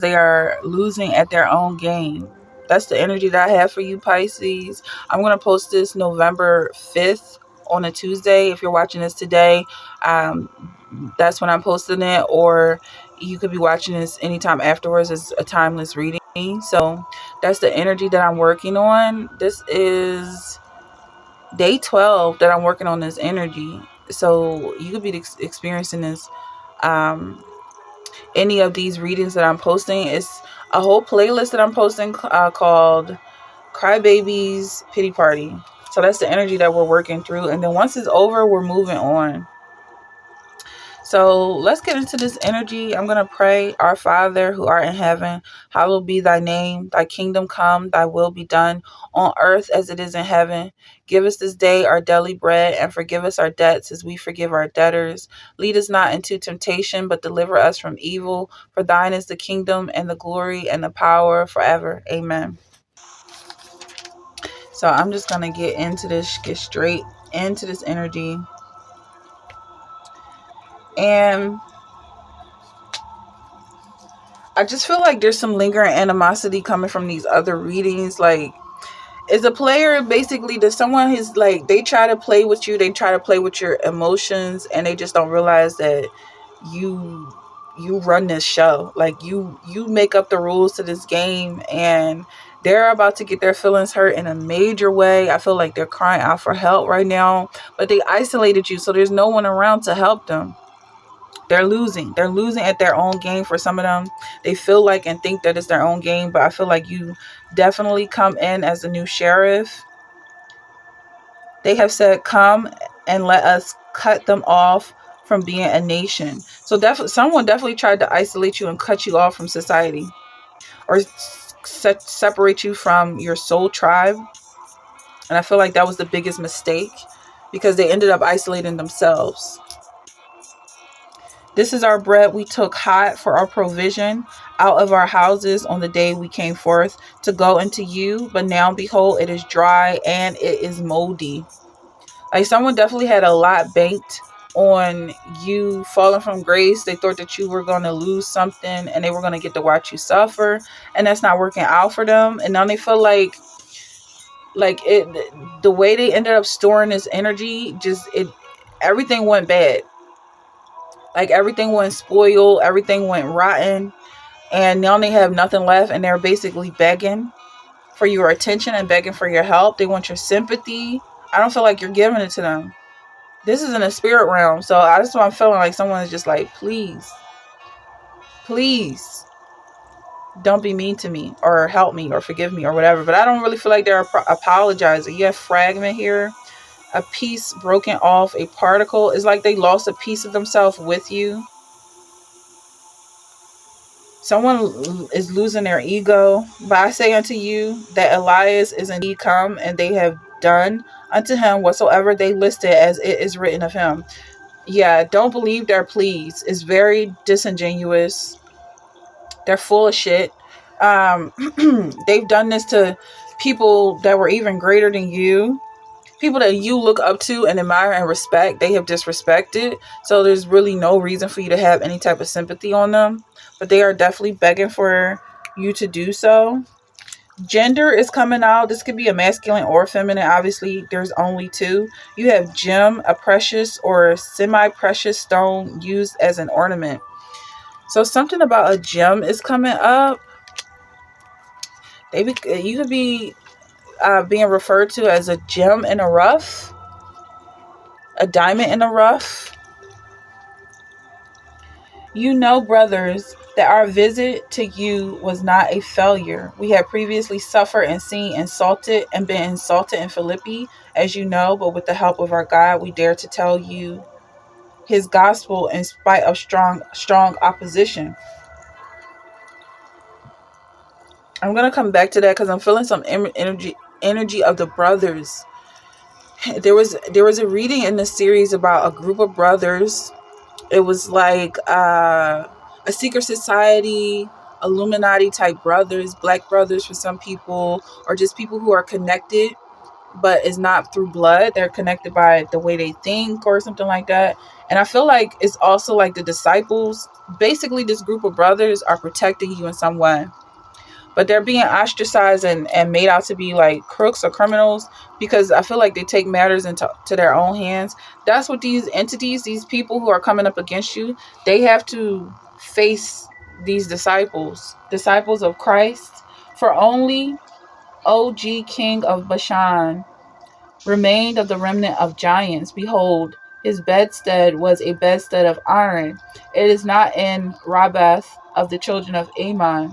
they are losing at their own game. That's the energy that I have for you, Pisces. I'm going to post this November 5th on a Tuesday. If you're watching this today, that's when I'm posting it, or you could be watching this anytime afterwards. It's a timeless reading. So that's the energy that I'm working on. This is day 12 that I'm working on this energy. So you could be experiencing this. Any of these readings that I'm posting, it's a whole playlist that I'm posting called Crybabies Pity Party. So that's the energy that we're working through. And then once it's over, we're moving on. So let's get into this energy. I'm going to pray. Our Father who art in heaven, hallowed be thy name. Thy kingdom come, thy will be done on earth as it is in heaven. Give us this day our daily bread, and forgive us our debts as we forgive our debtors. Lead us not into temptation, but deliver us from evil. For thine is the kingdom and the glory and the power forever. Amen. So I'm just going to get straight into this energy. And I just feel like there's some lingering animosity coming from these other readings. Like, is a player basically, does someone who's like, they try to play with you, they try to play with your emotions, and they just don't realize that you run this show. Like, you make up the rules to this game, and they're about to get their feelings hurt in a major way. I feel like they're crying out for help right now, but they isolated you, so there's no one around to help them. They're losing. They're losing at their own game for some of them. They feel like and think that it's their own game, but I feel like you definitely come in as a new sheriff. They have said, come and let us cut them off from being a nation. So someone definitely tried to isolate you and cut you off from society, or separate you from your soul tribe. And I feel like that was the biggest mistake, because they ended up isolating themselves. This is our bread we took hot for our provision out of our houses on the day we came forth to go into you. But now, behold, it is dry and it is moldy. Like, someone definitely had a lot banked on you falling from grace. They thought that you were going to lose something and they were going to get to watch you suffer. And that's not working out for them. And now they feel like the way they ended up storing this energy, everything went bad. Like, everything went spoiled, everything went rotten, and now they have nothing left, and they're basically begging for your attention and begging for your help. They want your sympathy. I don't feel like you're giving it to them. This is in the spirit realm, so that's why I'm feeling like someone is just like, please, don't be mean to me, or help me, or forgive me, or whatever. But I don't really feel like they're apologizing. You have fragment here. A piece broken off, a particle. It's like they lost a piece of themselves with you. Someone is losing their ego. But I say unto you that Elias is indeed come, and they have done unto him whatsoever they listed as it is written of him. Yeah, don't believe their pleas. It's very disingenuous. They're full of shit. They've done this to people that were even greater than you. People that you look up to and admire and respect, they have disrespected. So there's really no reason for you to have any type of sympathy on them. But they are definitely begging for you to do so. Gender is coming out. This could be a masculine or feminine. Obviously, there's only two. You have gem, a precious or semi-precious stone used as an ornament. So something about a gem is coming up. You could be being referred to as a gem in a rough, a diamond in a rough. You know, brothers, that our visit to you was not a failure. We had previously suffered and been insulted in Philippi, as you know, but with the help of our God, we dare to tell you his gospel in spite of strong opposition. I'm going to come back to that because I'm feeling some energy of the brothers. There was a reading in the series about a group of brothers. It was like a secret society, Illuminati type brothers, black brothers for some people, or just people who are connected, but it's not through blood. They're connected by the way they think or something like that. And I feel like it's also like the disciples, basically this group of brothers are protecting you in some way. But they're being ostracized and made out to be like crooks or criminals because I feel like they take matters into to their own hands. That's what these entities, these people who are coming up against you, they have to face these disciples of Christ. For only OG King of Bashan remained of the remnant of giants. Behold, his bedstead was a bedstead of iron. It is not in Rabbath of the children of Ammon.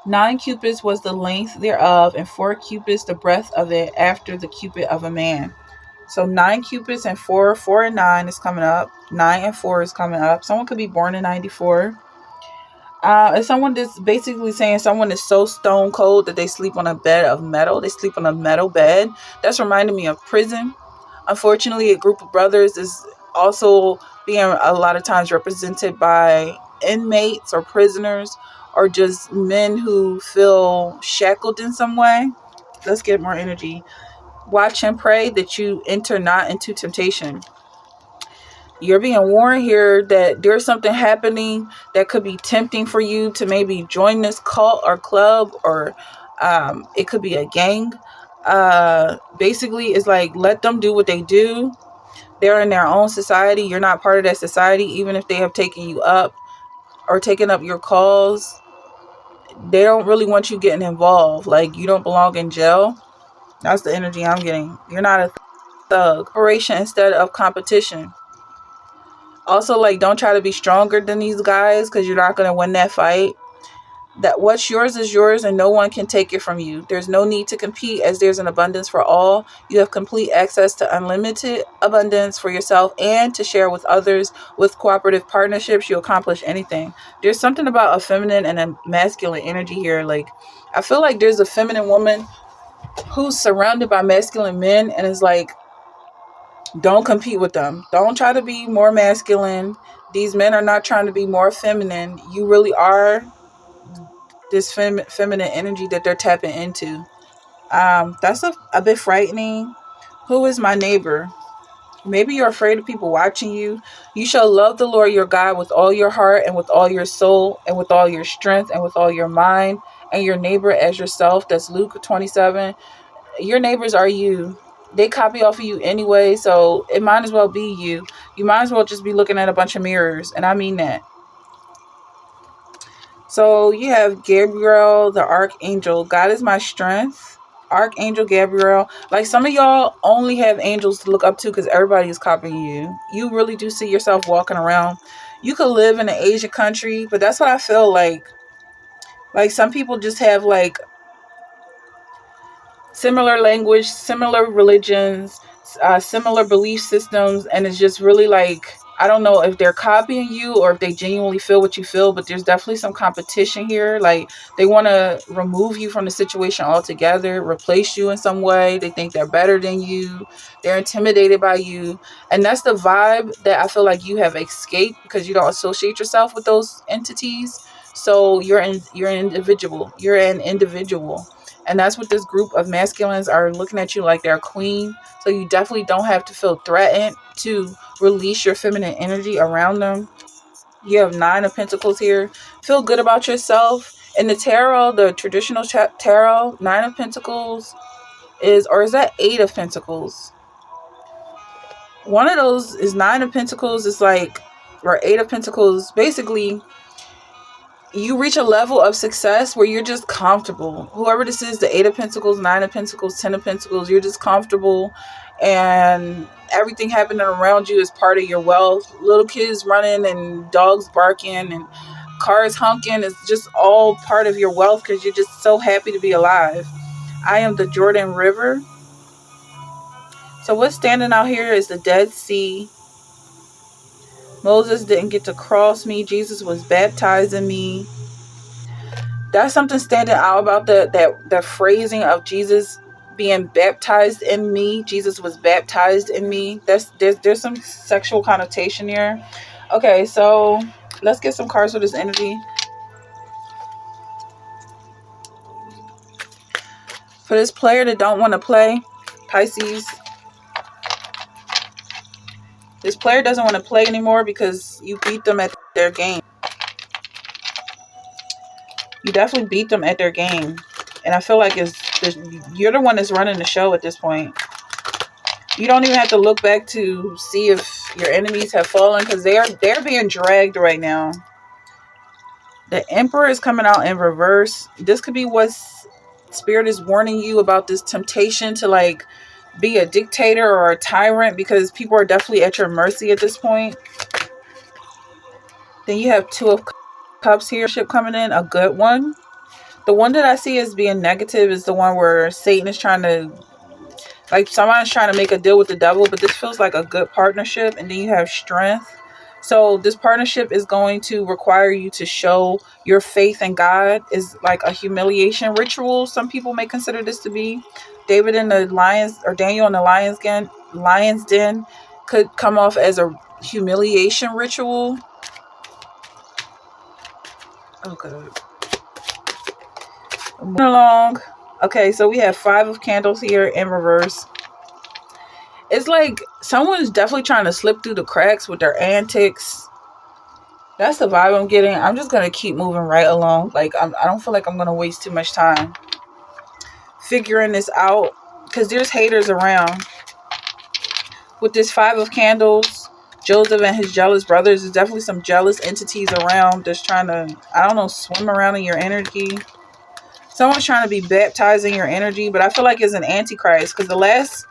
9 cubits was the length thereof, and 4 cubits the breadth of it, after the cubit of a man. So 9 cubits and 4 and 9 is coming up. 9 and 4 is coming up. Someone could be born in 94. And someone that's basically saying someone is so stone cold that they sleep on a bed of metal. They sleep on a metal bed. That's reminding me of prison. Unfortunately, a group of brothers is also being a lot of times represented by inmates or prisoners or just men who feel shackled in some way. Let's get more energy. Watch and pray that you enter not into temptation. You're being warned here that there's something happening that could be tempting for you to maybe join this cult or club, or it could be a gang. Basically, it's like, let them do what they do. They're in their own society. You're not part of that society, even if they have taken you up or taken up your cause. They don't really want you getting involved. Like, you don't belong in jail. That's the energy I'm getting. You're not a thug. Operation instead of competition. Also, like, don't try to be stronger than these guys because you're not going to win that fight. That what's yours is yours and no one can take it from you. There's no need to compete as there's an abundance for all. You have complete access to unlimited abundance for yourself and to share with others. With cooperative partnerships, you accomplish anything. There's something about a feminine and a masculine energy here. Like, I feel like there's a feminine woman who's surrounded by masculine men and is like, don't compete with them. Don't try to be more masculine. These men are not trying to be more feminine. You really are this feminine energy that they're tapping into. That's a bit frightening. Who is my neighbor? Maybe you're afraid of people watching you. You shall love the Lord your God with all your heart and with all your soul and with all your strength and with all your mind, and your neighbor as yourself. That's Luke 27. Your neighbors are you. They copy off of you anyway, so it might as well be you. You might as well just be looking at a bunch of mirrors, and I mean that. So you have Gabriel, the archangel. God is my strength. Archangel Gabriel. Like, some of y'all only have angels to look up to because everybody is copying you. You really do see yourself walking around. You could live in an Asian country, but that's what I feel like. Like, some people just have like similar language, similar religions, similar belief systems, and it's just really like, I don't know if they're copying you or if they genuinely feel what you feel, but there's definitely some competition here. Like, they want to remove you from the situation altogether, replace you in some way. They think they're better than you. They're intimidated by you. And that's the vibe that I feel like you have escaped because you don't associate yourself with those entities. So you're an individual. You're an individual. And that's what this group of masculines are looking at you like they're a queen. So you definitely don't have to feel threatened to release your feminine energy around them. You have 9 of Pentacles here. Feel good about yourself. In the tarot, the traditional tarot, 9 of Pentacles is, or is that 8 of Pentacles? One of those is 9 of Pentacles. Is like, or 8 of Pentacles. Basically, you reach a level of success where you're just comfortable. Whoever this is, the 8 of Pentacles, 9 of Pentacles, 10 of Pentacles, you're just comfortable. And everything happening around you is part of your wealth. Little kids running and dogs barking and cars honking is just all part of your wealth because you're just so happy to be alive. I am the Jordan River. So what's standing out here is the Dead Sea. Moses didn't get to cross me. Jesus was baptized in me. That's something standing out about the phrasing of Jesus being baptized in me. Jesus was baptized in me. There's some sexual connotation here. Okay, so let's get some cards for this energy. For this player that don't want to play, Pisces. This player doesn't want to play anymore because you beat them at their game. You definitely beat them at their game. And I feel like you're the one that's running the show at this point. You don't even have to look back to see if your enemies have fallen, because they're being dragged right now. The Emperor is coming out in reverse. This could be what Spirit is warning you about, this temptation to like be a dictator or a tyrant, because people are definitely at your mercy at this point. Then you have Two of Cups here, ship coming in, a good one. The one that I see as being negative is the one where Satan is trying to, like, someone's trying to make a deal with the devil, but this feels like a good partnership. And then you have Strength. So this partnership is going to require you to show your faith in God. Is like a humiliation ritual. Some people may consider this to be. David in the lions, or Daniel in the lion's den could come off as a humiliation ritual. Oh, good. Moving along. Okay, so we have 5 of Candles here in reverse. It's like someone's definitely trying to slip through the cracks with their antics. That's the vibe I'm getting. I'm just going to keep moving right along. Like, I don't feel like I'm going to waste too much time figuring this out, because there's haters around. With this 5 of Candles, Joseph and his jealous brothers, there's definitely some jealous entities around that's trying to, I don't know, swim around in your energy. Someone's trying to be baptized in your energy, but I feel like it's an antichrist, because the last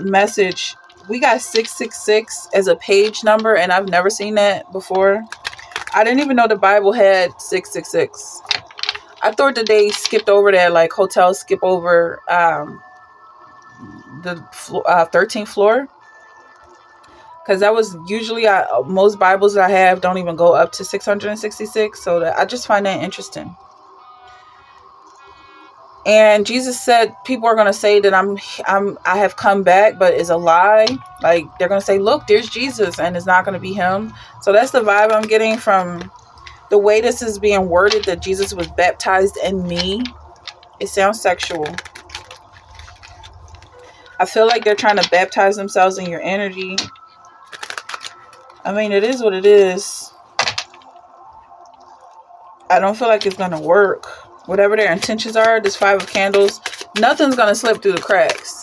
message, we got 666 as a page number, and I've never seen that before. I didn't even know the Bible had 666. I thought that they skipped over that, like hotels skip over the 13th floor, because that was usually most Bibles that I have don't even go up to 666. So I just find that interesting. And Jesus said people are going to say that I have come back, but it's a lie. Like, they're going to say, look, there's Jesus, and it's not going to be him. So that's the vibe I'm getting from the way this is being worded, that Jesus was baptized in me. It sounds sexual. I feel like they're trying to baptize themselves in your energy. I mean, it is what it is. I don't feel like it's going to work. Whatever their intentions are, this 5 of Candles, nothing's going to slip through the cracks.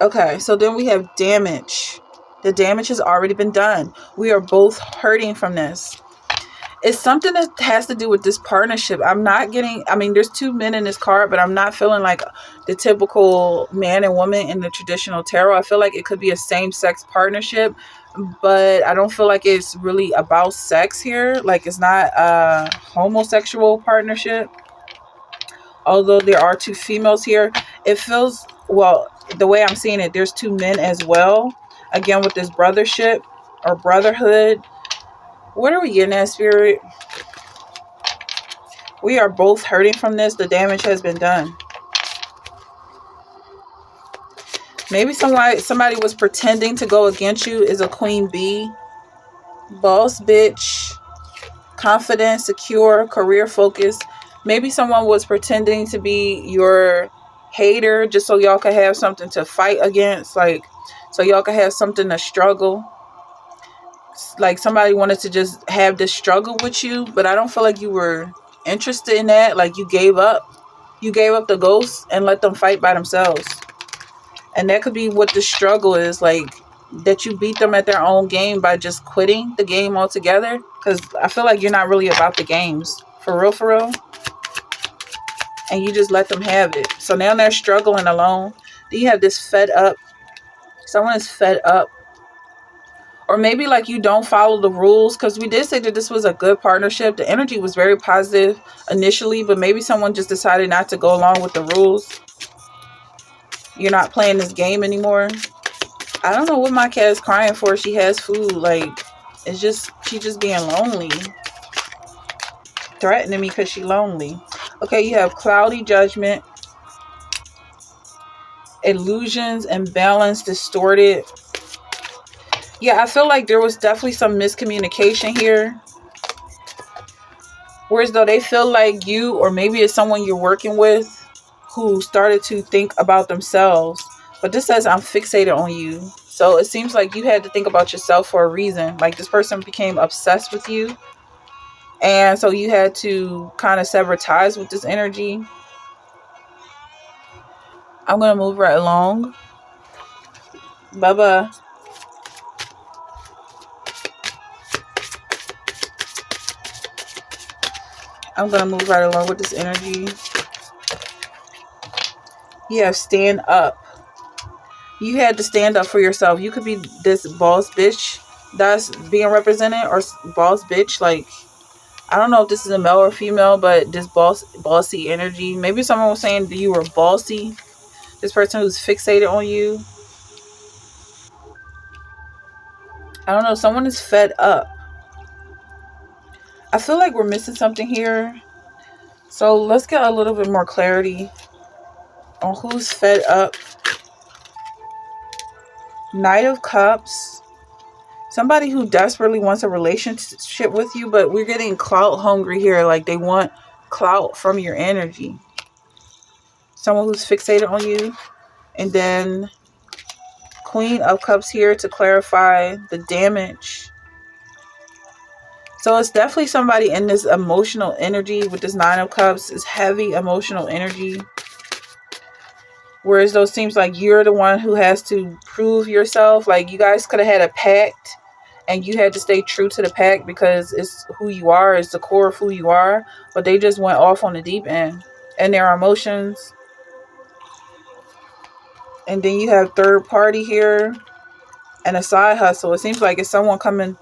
Okay, so then we have damage. The damage has already been done. We are both hurting from this. It's something that has to do with this partnership. I'm not getting, I mean, there's 2 men in this card, but I'm not feeling like the typical man and woman in the traditional tarot. I feel like it could be a same-sex partnership, but I don't feel like it's really about sex here. Like, it's not a homosexual partnership. Although there are 2 females here, it feels, well, the way I'm seeing it, there's 2 men as well. Again, with this brothership or brotherhood. What are we getting at, Spirit? We are both hurting from this. The damage has been done. Maybe somebody was pretending to go against you. Is a queen bee. Boss bitch. Confident, secure, career focused. Maybe someone was pretending to be your hater just so y'all could have something to fight against. Like, so y'all could have something to struggle. Like, somebody wanted to just have this struggle with you, but I don't feel like you were interested in that. Like, you gave up. You gave up the ghosts and let them fight by themselves. And that could be what the struggle is, like, that you beat them at their own game by just quitting the game altogether. Because I feel like you're not really about the games. For real, for real. And you just let them have it. So now they're struggling alone. Then you have this fed up. Someone is fed up. Or maybe like you don't follow the rules, because we did say that this was a good partnership. The energy was very positive initially, but maybe someone just decided not to go along with the rules. You're not playing this game anymore. I don't know what my cat is crying for. She has food. Like, it's just, she just being lonely. Threatening me because she's lonely. Okay, you have cloudy judgment. Illusions, imbalance, distorted. Yeah, I feel like there was definitely some miscommunication here. Whereas though they feel like you, or maybe it's someone you're working with, who started to think about themselves. But this says I'm fixated on you. So it seems like you had to think about yourself for a reason. Like this person became obsessed with you. And so you had to kind of sever ties with this energy. I'm going to move right along. Bye-bye. I'm going to move right along with this energy. You have stand up. You had to stand up for yourself. You could be this boss bitch that's being represented, or boss bitch. Like, I don't know if this is a male or female, but this bossy energy. Maybe someone was saying that you were bossy. This person who's fixated on you. I don't know. Someone is fed up. I feel like we're missing something here. So let's get a little bit more clarity on who's fed up. Knight of Cups. Somebody who desperately wants a relationship with you, but we're getting clout hungry here. Like they want clout from your energy. Someone who's fixated on you. And then Queen of Cups here to clarify the damage. So it's definitely somebody in this emotional energy with this Nine of Cups. Is heavy emotional energy. Whereas though it seems like you're the one who has to prove yourself. Like you guys could have had a pact and you had to stay true to the pact because it's who you are. It's the core of who you are. But they just went off on the deep end. And their emotions. And then you have third party here. And a side hustle. It seems like it's someone coming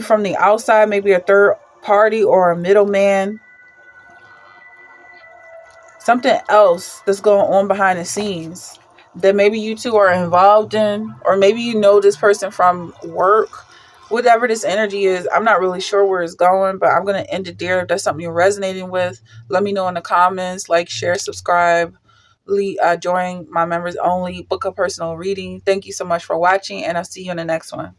from the outside. Maybe a third party or a middleman. Something else that's going on behind the scenes that maybe you two are involved in, or maybe you know this person from work. Whatever this energy is, I'm not really sure where it's going, but I'm going to end it there. If that's something you're resonating with, let me know in the comments. Like, share, subscribe, join my members only, book a personal reading. Thank you so much for watching, and I'll see you in the next one.